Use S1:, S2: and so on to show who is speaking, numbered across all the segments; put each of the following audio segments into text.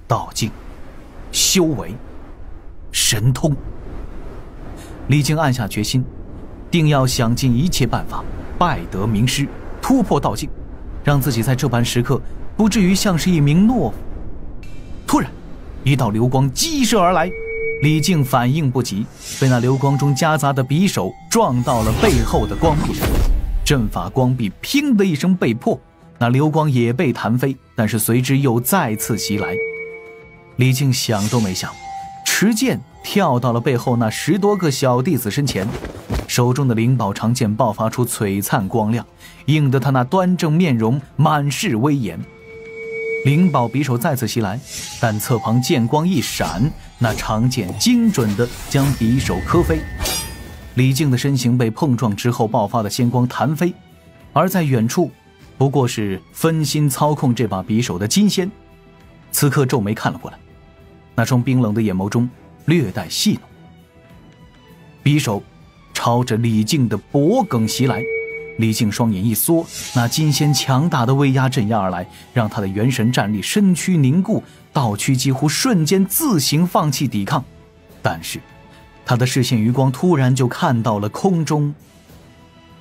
S1: 道境、修为、神通。李靖暗下决心，定要想尽一切办法拜得名师，突破道境，让自己在这般时刻不至于像是一名懦夫。突然一道流光激射而来，李靖反应不及，被那流光中夹杂的匕首撞到了背后的光壁上，阵法光壁砰的一声被破，那流光也被弹飞，但是随之又再次袭来。李靖想都没想，持剑跳到了背后那10多个小弟子身前，手中的灵宝长剑爆发出璀璨光亮，映得他那端正面容满是威严。灵宝匕首再次袭来，但侧旁剑光一闪，那长剑精准地将匕首磕飞。李靖的身形被碰撞之后爆发的仙光弹飞，而在远处不过是分心操控这把匕首的金仙，此刻皱眉看了过来，那双冰冷的眼眸中略带戏弄。匕首朝着李靖的脖颈袭来，李靖双眼一缩，那金仙强大的威压镇压而来，让他的元神战力身躯凝固，道躯几乎瞬间自行放弃抵抗。但是他的视线余光突然就看到了空中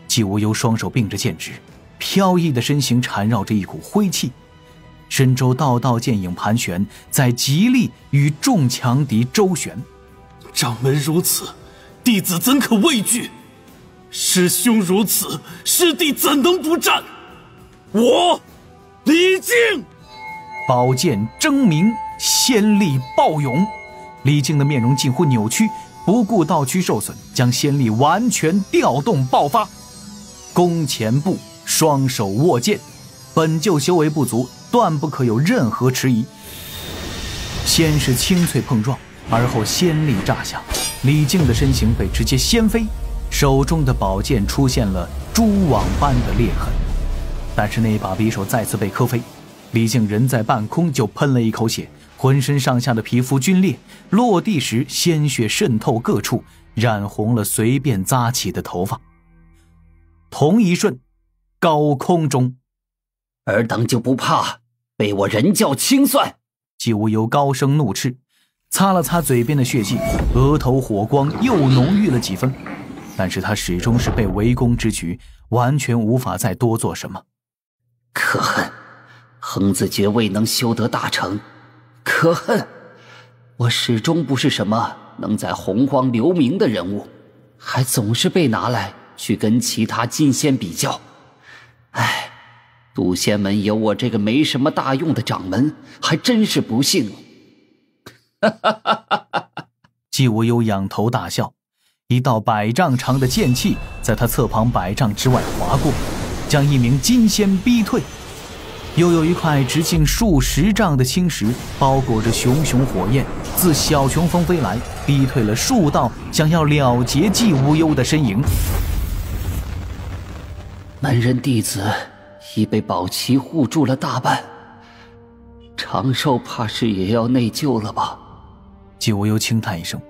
S1: 季无忧双手并着剑指，飘逸的身形缠绕着一股灰气，身周道道剑影盘旋，在极力与众强敌周旋。
S2: 掌门如此，弟子怎可畏惧？师兄如此，师弟怎能不战？我李靖
S1: 宝剑争鸣，仙力暴涌。李靖的面容近乎扭曲，不顾道躯受损，将仙力完全调动爆发。弓前步，双手握剑，本就修为不足，断不可有任何迟疑。先是清脆碰撞，而后仙力炸响，李靖的身形被直接掀飞，手中的宝剑出现了蛛网般的裂痕。但是那把匕首再次被磕飞，李靖人在半空就喷了一口血，浑身上下的皮肤皲裂，落地时鲜血渗透各处，染红了随便扎起的头发。同一瞬，高空中，
S3: 尔等就不怕被我人教清算？
S1: 季无忧高声怒斥，擦了擦嘴边的血迹，额头火光又浓郁了几分。但是他始终是被围攻之局，完全无法再多做什么。
S3: 可恨，横子诀未能修得大成，可恨，我始终不是什么能在洪荒留名的人物，还总是被拿来去跟其他金仙比较。唉，渡仙门有我这个没什么大用的掌门，还真是不幸。
S1: 季无忧仰头大笑，一道100丈长的剑气在他侧旁100丈之外划过，将一名金仙逼退。又有一块直径数10丈的青石包裹着熊熊火焰，自小琼峰飞来，逼退了数道想要了结季无忧的身影。
S3: 门人弟子已被宝旗护住了大半，长寿怕是也要内疚了吧？
S1: 季无忧轻叹一声，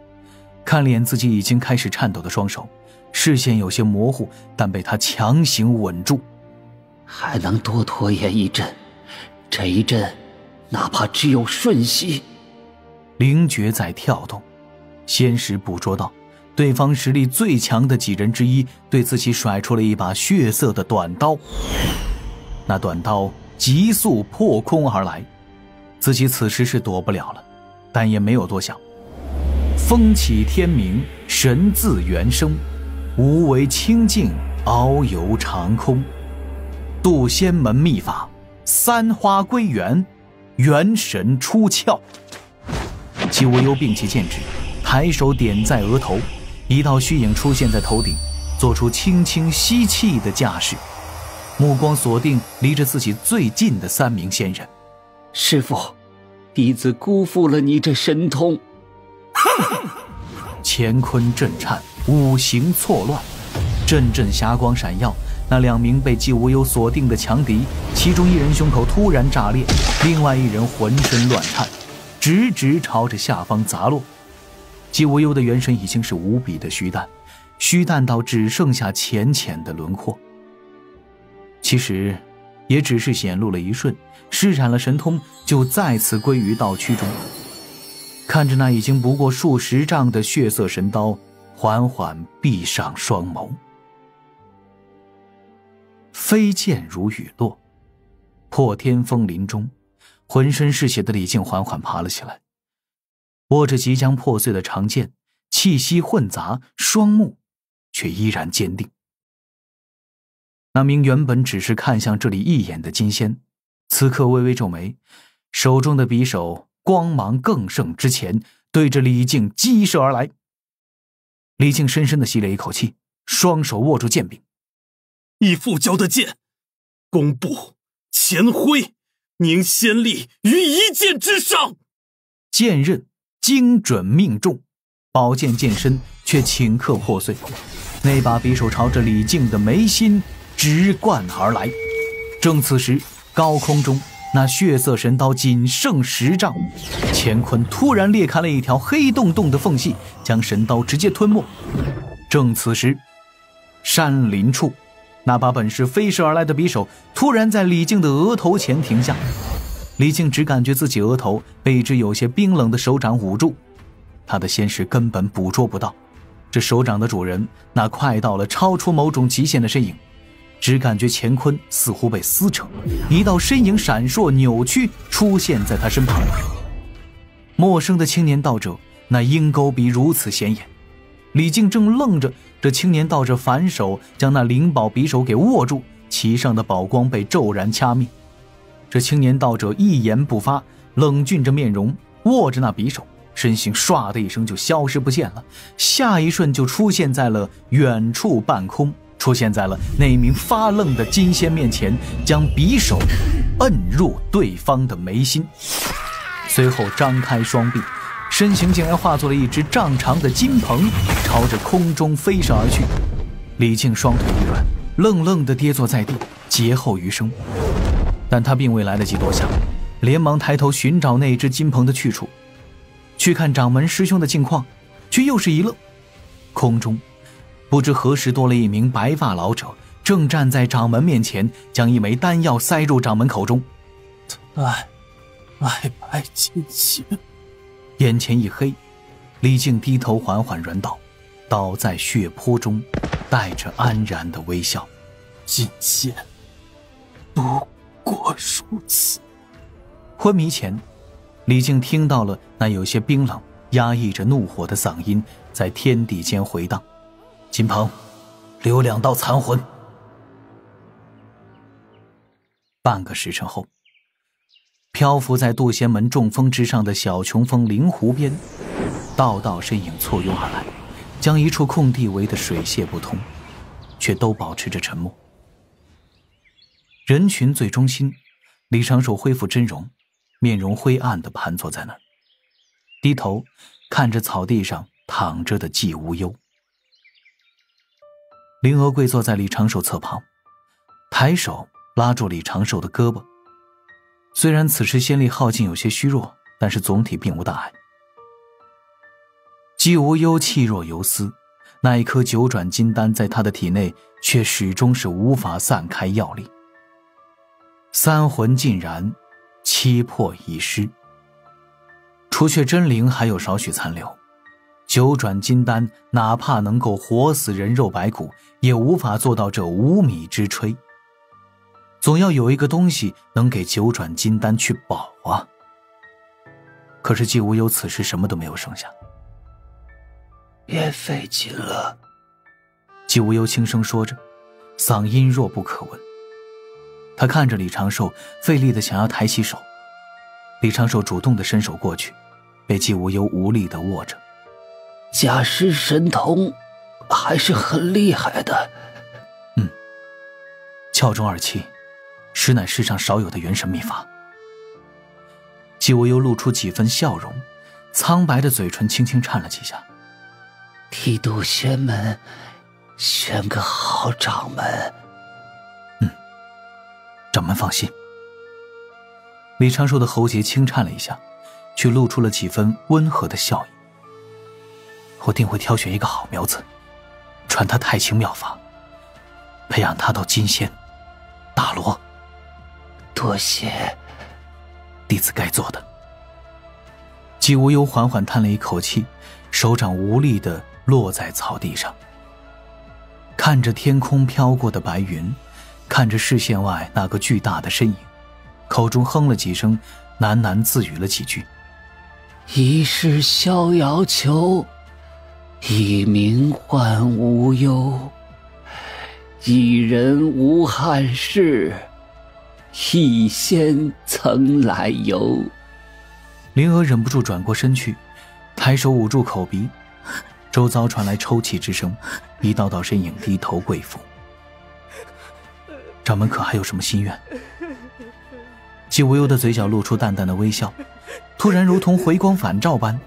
S1: 看脸自己已经开始颤抖的双手，视线有些模糊，但被他强行稳住。
S3: 还能多拖延一阵，这一阵哪怕只有瞬息。
S1: 灵觉在跳动，先时捕捉到对方实力最强的几人之一对自己甩出了一把血色的短刀，那短刀急速破空而来，自己此时是躲不了了，但也没有多想。风起天明，神自原生，无为清净，遨游长空。渡仙门秘法，三花归元，元神出窍。季无忧摒弃剑指，抬手点在额头，一道虚影出现在头顶，做出轻轻吸气的架势，目光锁定离着自己最近的3名仙人。
S3: 师父，弟子辜负了你这神通。
S1: 乾坤震颤，五行错乱，阵阵霞光闪耀。那2名被季无忧锁定的强敌，其中1人胸口突然炸裂，另外1人浑身乱颤，直直朝着下方砸落。季无忧的元神已经是无比的虚淡到只剩下浅浅的轮廓。其实也只是显露了一瞬，施展了神通，就再次归于道躯中。看着那已经不过数十丈的血色神刀，缓缓闭上双眸。飞剑如雨落，破天风林中，浑身是血的李靖缓缓爬了起来，握着即将破碎的长剑，气息混杂，双目却依然坚定。那名原本只是看向这里一眼的金仙，此刻微微皱眉，手中的匕首光芒更盛之前，对着李靖击射而来。李靖深深地吸了一口气，双手握住剑柄，
S2: 义父教的剑，弓步前挥，凝仙力于一剑之上。
S1: 剑刃精准命中，宝剑剑身却顷刻破碎，那把匕首朝着李靖的眉心直贯而来。正此时，高空中那血色神刀仅剩10丈，乾坤突然裂开了一条黑洞洞的缝隙，将神刀直接吞没。正此时，山林处那把本是飞射而来的匕首突然在李靖的额头前停下。李靖只感觉自己额头被一只有些冰冷的手掌捂住，他的仙识根本捕捉不到这手掌的主人那快到了超出某种极限的身影，只感觉乾坤似乎被撕扯，一道身影闪烁扭曲出现在他身旁。陌生的青年道者，那鹰钩鼻如此显眼。李靖正愣着，这青年道者反手将那灵宝匕首给握住，其上的宝光被骤然掐灭。这青年道者一言不发，冷峻着面容，握着那匕首，身形唰的一声就消失不见了，下一瞬就出现在了远处半空，出现在了那名发愣的金仙面前，将匕首摁入对方的眉心，随后张开双臂，身形竟然化作了一只丈长的金鹏，朝着空中飞射而去。李靖双腿一软，愣愣地跌坐在地，劫后余生。但他并未来得及多想，连忙抬头寻找那只金鹏的去处，去看掌门师兄的近况，却又是一愣。空中不知何时多了一名白发老者，正站在掌门面前，将一枚丹药塞入掌门口中。
S2: 拜拜金仙。
S1: 眼前一黑，李靖低头缓缓软倒，倒在血泊中，带着安然的微笑。
S2: 金仙，不过如此。
S1: 昏迷前，李靖听到了那有些冰冷、压抑着怒火的嗓音在天地间回荡：“金鹏，留2道残魂。”半个时辰后，漂浮在渡仙门众峰之上的小琼峰灵湖边，道道身影簇拥而来，将一处空地围得水泄不通，却都保持着沉默。人群最中心，李长寿恢复真容，面容灰暗地盘坐在那儿，低头看着草地上躺着的季无忧。灵娥跪坐在李长寿侧旁，抬手拉住李长寿的胳膊。虽然此时仙力耗尽有些虚弱，但是总体并无大碍。季无忧气若游丝，那一颗九转金丹在他的体内却始终是无法散开药力。3魂尽燃，7魄已失，除却真灵还有少许残留。九转金丹哪怕能够活死人肉白骨，也无法做到这5米之炊。总要有一个东西能给九转金丹去保啊。可是季无忧此时什么都没有剩下。
S3: 别费劲了，
S1: 季无忧轻声说着，嗓音弱不可闻。他看着李长寿，费力地想要抬起手。李长寿主动地伸手过去，被季无忧无力地握着。
S3: 假师神通还是很厉害的。
S1: 窍中2气，实乃世上少有的元神秘法。季无忧露出几分笑容，苍白的嘴唇轻轻颤了几下。
S3: 替渡仙门选个好掌门。
S1: 掌门放心。李长寿的喉结轻颤了一下，却露出了几分温和的笑意。我定会挑选一个好苗子，传他太清妙法，培养他到金仙、大罗、
S3: 多谢。
S1: 弟子该做的。季无忧缓缓叹了一口气，手掌无力地落在草地上，看着天空飘过的白云，看着视线外那个巨大的身影，口中哼了几声，喃喃自语了几句。
S3: 一世逍遥囚，一名唤无忧，一人无憾事，一仙曾来游。
S1: 灵娥忍不住转过身去，抬手捂住口鼻，周遭传来抽泣之声，一道道身影低头跪伏。掌门可还有什么心愿？季无忧的嘴角露出淡淡的微笑，突然如同回光返照般，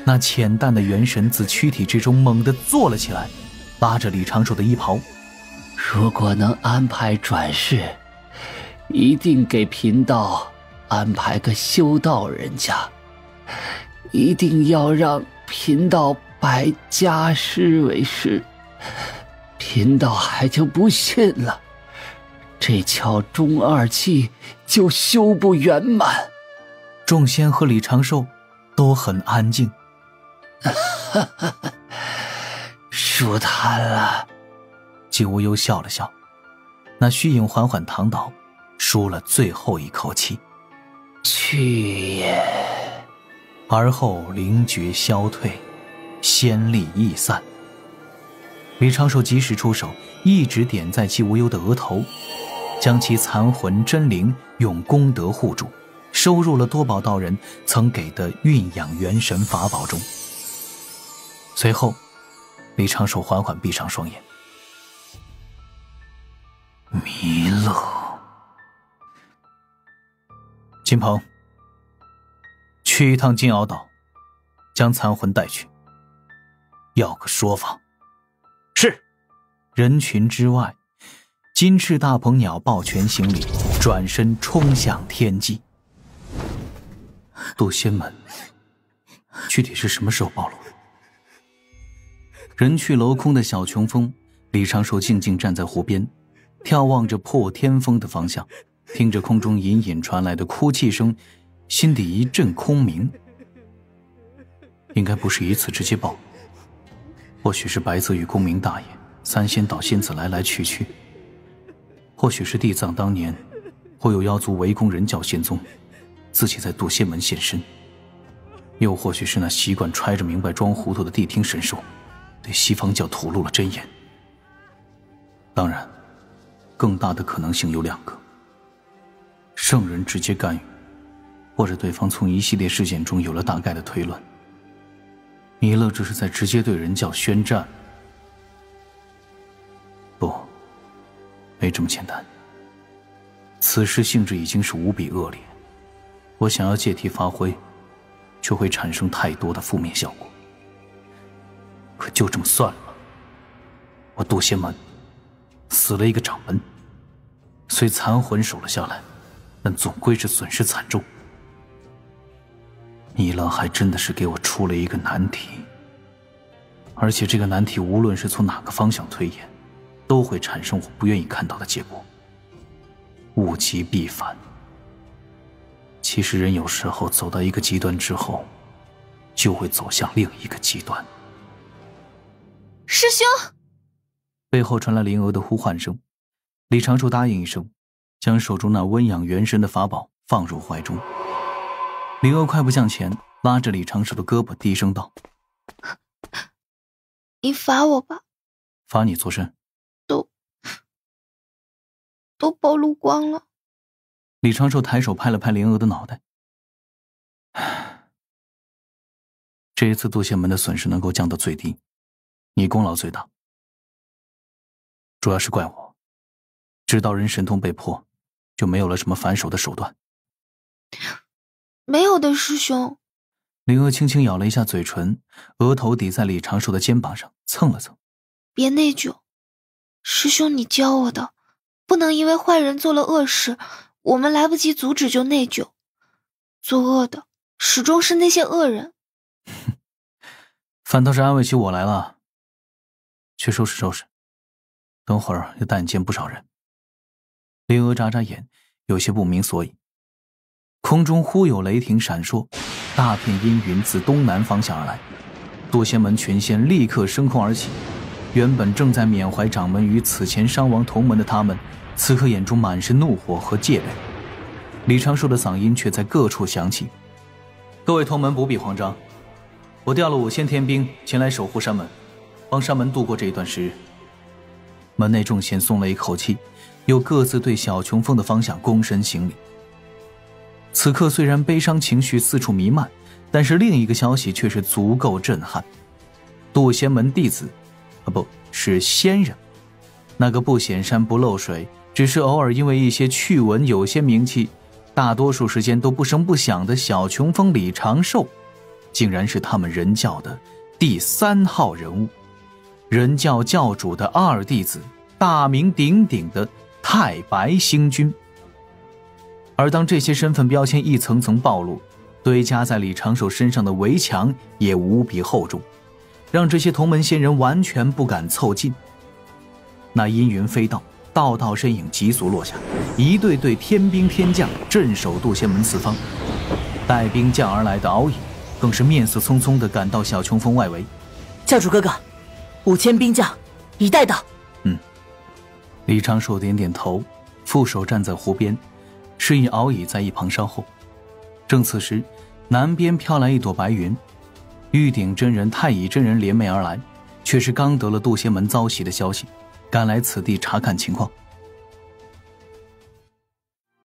S1: 那浅淡的元神自躯体之中猛地坐了起来，拉着李长寿的衣袍。
S3: 如果能安排转世，一定给贫道安排个修道人家，一定要让贫道拜家师为师。贫道还就不信了，这窍中二气就修不圆满。
S1: 众仙和李长寿都很安静。
S3: 舒坦了。
S1: 季无忧笑了笑，那虚影缓缓躺倒，舒了最后一口气。
S3: 去也。
S1: 而后灵觉消退，仙力易散。李长寿及时出手，一指点在季无忧的额头，将其残魂真灵用功德护住，收入了多宝道人曾给的运养元神法宝中。随后李长寿缓缓闭上双眼。弥勒，金鹏，去一趟金鳌岛，将残魂带去，要个说法。是。人群之外，金翅大鹏鸟抱拳行礼，转身冲向天际。渡仙门具体是什么时候暴露的？人去楼空的小琼峰，李长寿静静站在湖边，眺望着破天峰的方向，听着空中隐隐传来的哭泣声，心底一阵空明。应该不是一次直接报，或许是白泽与公明大爷、三仙岛仙子来来去去，或许是地藏当年会有妖族围攻人教仙宗，自己在渡仙门现身，又或许是那习惯揣着明白装糊涂的谛听神兽对西方教吐露了真言。当然更大的可能性有两个：圣人直接干预，或者对方从一系列事件中有了大概的推论。弥勒这是在直接对人教宣战。不，没这么简单。此事性质已经是无比恶劣，我想要借题发挥，就会产生太多的负面效果。可就这么算了吧，我渡仙门死了一个掌门，虽残魂守了下来，但总归是损失惨重。弥勒还真的是给我出了一个难题，而且这个难题无论是从哪个方向推演，都会产生我不愿意看到的结果。物极必反。其实人有时候走到一个极端之后，就会走向另一个极端。
S4: 师兄！
S1: 背后传来灵娥的呼唤声，李长寿答应一声，将手中那温养元神的法宝放入怀中。灵娥快步向前，拉着李长寿的胳膊，低声道：
S4: 你罚我吧。
S1: 罚你做甚？
S4: 都暴露光了。
S1: 李长寿抬手拍了拍灵娥的脑袋。这一次渡仙门的损失能够降到最低，你功劳最大。主要是怪我，知道人神通被破，就没有了什么反手的手段。
S4: 没有的，师兄。
S1: 灵娥轻轻咬了一下嘴唇，额头抵在李长寿的肩膀上蹭了蹭。
S4: 别内疚，师兄你教我的，不能因为坏人做了恶事，我们来不及阻止就内疚。作恶的始终是那些恶人。
S1: 反倒是安慰起我来了。去收拾收拾，等会儿要带你见不少人。灵娥眨眨眼，有些不明所以。空中忽有雷霆闪烁，大片阴云自东南方向而来，渡仙门群仙立刻升空而起。原本正在缅怀掌门于此前伤亡同门的他们，此刻眼中满是怒火和戒备。李长寿的嗓音却在各处响起：各位同门不必慌张，我调了5000天兵前来守护山门，帮山门度过这一段时日。门内众仙松了一口气，又各自对小琼峰的方向躬身行礼。此刻虽然悲伤情绪四处弥漫，但是另一个消息却是足够震撼。渡仙门弟子不是仙人，那个不显山不漏水，只是偶尔因为一些趣闻有些名气，大多数时间都不声不响的小琼峰李长寿，竟然是他们人教的第3号人物，人教教主的2弟子，大名鼎鼎的太白星君。而当这些身份标签一层层暴露，堆加在李长寿身上的围墙也无比厚重，让这些同门仙人完全不敢凑近。那阴云飞到，道道身影急速落下，一队队天兵天将镇守渡仙门四方。带兵将而来的敖乙更是面色匆匆地赶到小琼峰外围。
S5: 教主哥哥，5000兵将已带到。
S1: 李长寿点点头，负手站在湖边，示意敖乙在一旁稍后。正此时，南边飘来一朵白云，玉鼎真人、太乙真人联袂而来，却是刚得了渡仙门遭袭的消息，赶来此地查看情况。